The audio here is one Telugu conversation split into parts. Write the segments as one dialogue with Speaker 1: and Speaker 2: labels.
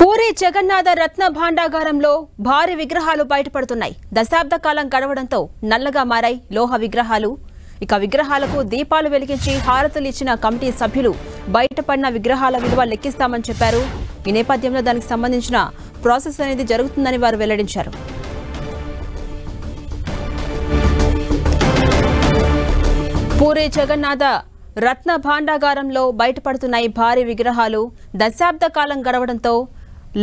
Speaker 1: పూరి జగన్నాథ రత్న భాండాగారంలో భారీ విగ్రహాలు బయటపడుతున్నాయి. దశాబ్ద కాలం గడవడంతో నల్లగా మారాయి లోహ విగ్రహాలు. ఇక విగ్రహాలకు దీపాలు వెలిగించి హారతులు ఇచ్చిన కమిటీ సభ్యులు బయటపడిన విగ్రహాల విలువ లెక్కిస్తామని చెప్పారు. ఈ నేపథ్యంలో దానికి సంబంధించిన ప్రాసెస్ అనేది జరుగుతుందని వారు వెల్లడించారు. పూరి జగన్నాథ రత్న భాండాగారంలో బయటపడుతున్నాయి భారీ విగ్రహాలు. దశాబ్ద కాలం గడవడంతో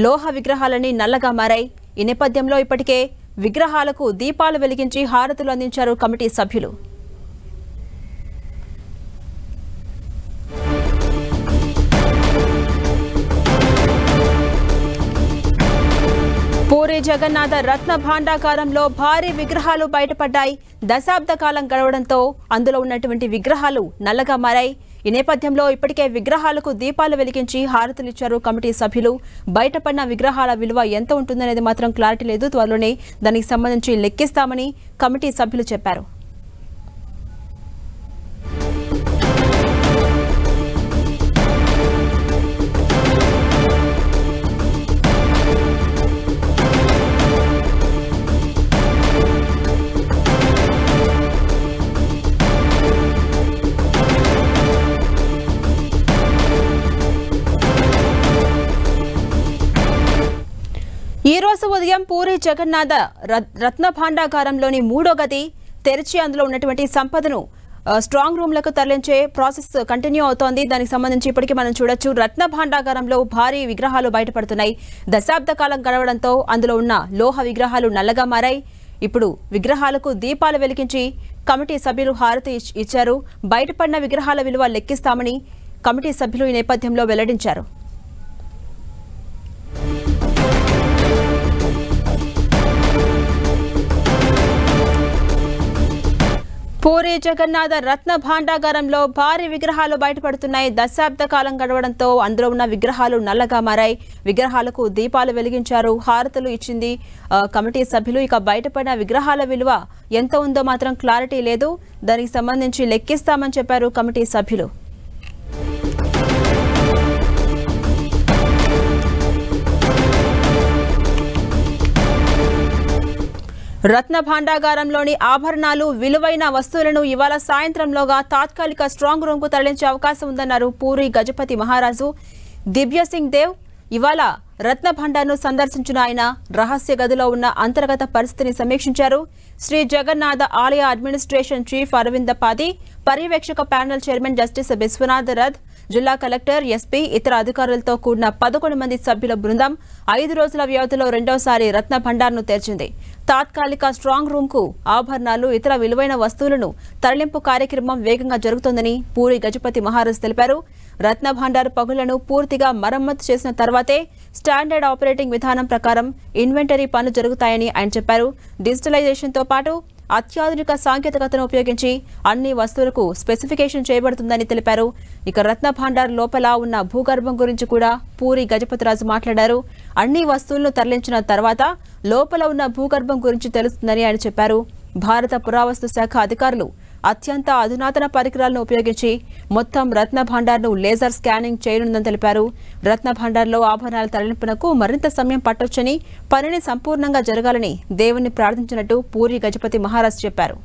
Speaker 1: లోహ విగ్రహాలని నల్లగా మారాయి. ఈ నేపథ్యంలో ఇప్పటికే విగ్రహాలకు దీపాలు వెలిగించి హారతులు అందించారు కమిటీ సభ్యులు. పూరి జగన్నాథ రత్న భాండాగారంలో భారీ విగ్రహాలు బయటపడ్డాయి. దశాబ్ద కాలం గడవడంతో అందులో ఉన్నటువంటి విగ్రహాలు నల్లగా మారాయి. ఈ నేపథ్యంలో ఇప్పటికే విగ్రహాలకు దీపాలు వెలిగించి హారతులు ఇచ్చారు కమిటీ సభ్యులు. బయటపడిన విగ్రహాల విలువ ఎంత ఉంటుందనేది మాత్రం క్లారిటీ లేదు. త్వరలోనే దానికి సంబంధించి లెక్కిస్తామని కమిటీ సభ్యులు చెప్పారు. ఈ రోజు ఉదయం పూరి జగన్నాథ రత్న భాండాగారంలోని 3వ గది తెరిచి అందులో ఉన్నటువంటి సంపదను స్ట్రాంగ్ రూమ్లకు తరలించే ప్రాసెస్ కంటిన్యూ అవుతోంది. దానికి సంబంధించి ఇప్పటికీ మనం చూడొచ్చు రత్న భాండాగారంలో భారీ విగ్రహాలు బయటపడుతున్నాయి. దశాబ్ద కాలం గడవడంతో అందులో ఉన్న లోహ విగ్రహాలు నల్లగా మారాయి. ఇప్పుడు విగ్రహాలకు దీపాలు వెలిగించి కమిటీ సభ్యులు హారతి ఇచ్చారు. బయటపడిన విగ్రహాల విలువ లెక్కిస్తామని కమిటీ సభ్యులు ఈ నేపథ్యంలో వెల్లడించారు. పూరి జగన్నాథ రత్న భాండాగారంలో భారీ విగ్రహాలు బయటపడుతున్నాయి. దశాబ్ద కాలం గడవడంతో అందులో ఉన్న విగ్రహాలు నల్లగా మారాయి. విగ్రహాలకు దీపాలు వెలిగించారు, హారతులు ఇచ్చింది కమిటీ సభ్యులు. ఇక బయటపడిన విగ్రహాల విలువ ఎంత ఉందో మాత్రం క్లారిటీ లేదు. దానికి సంబంధించి లెక్కిస్తామని చెప్పారు కమిటీ సభ్యులు. రత్న భాండాగారంలోని ఆభరణాలు, విలువైన వస్తువులను ఇవాళ సాయంత్రంలోగా తాత్కాలిక స్ట్రాంగ్ రూమ్ కు తరలించే అవకాశం ఉందన్నారు పూరి గజపతి మహారాజు దివ్యసింగ్ దేవ్. ఇవాళ రత్న భాండార్ను సందర్శించిన ఆయన రహస్య గదిలో ఉన్న అంతర్గత పరిస్థితిని సమీక్షించారు. శ్రీ జగన్నాథ ఆలయ అడ్మినిస్ట్రేషన్ చీఫ్ అరవింద పాది, పర్యవేక్షక panel chairman justice Biswanath Rath, జిల్లా కలెక్టర్, ఎస్పీ, ఇతర అధికారులతో కూడిన 11 మంది సభ్యుల బృందం 5 రోజుల వ్యవధిలో రెండోసారి రత్న భండార్ను తెరిచింది. తాత్కాలిక స్ట్రాంగ్ రూమ్ కు ఆభరణాలు, ఇతర విలువైన వస్తువులను తరలింపు కార్యక్రమం వేగంగా జరుగుతోందని పూరి గజపతి మహారాజ్ తెలిపారు. రత్న భాండార్ పగుళ్లను పూర్తిగా మరమ్మతు చేసిన తర్వాతే స్టాండర్డ్ ఆపరేటింగ్ విధానం ప్రకారం ఇన్వెంటరీ పనులు జరుగుతాయని ఆయన చెప్పారు. డిజిటలైజేషన్తో పాటు అత్యాధునిక సాంకేతికతను ఉపయోగించి అన్ని వస్తువులకు స్పెసిఫికేషన్ చేయబడుతుందని తెలిపారు. ఇక రత్న భాండార్ లోపల ఉన్న భూగర్భం గురించి కూడా పూరి గజపతిరాజు మాట్లాడారు. అన్ని వస్తువులను తరలించిన తర్వాత లోపల ఉన్న భూగర్భం గురించి తెలుస్తుందని ఆయన చెప్పారు. భారత పురావస్తు శాఖ అధికారులు అత్యంత అధునాతన పరికరాలను ఉపయోగించి మొత్తం రత్న భాండార్ను లేజర్ స్కానింగ్ చేయనుందని తెలిపారు. రత్న భాండార్లో ఆభరణాల తరలింపునకు మరింత సమయం పట్టొచ్చని, పనిని సంపూర్ణంగా జరగాలని దేవుణ్ణి ప్రార్థించినట్టు పూరి గజపతి మహారాజ్ చెప్పారు.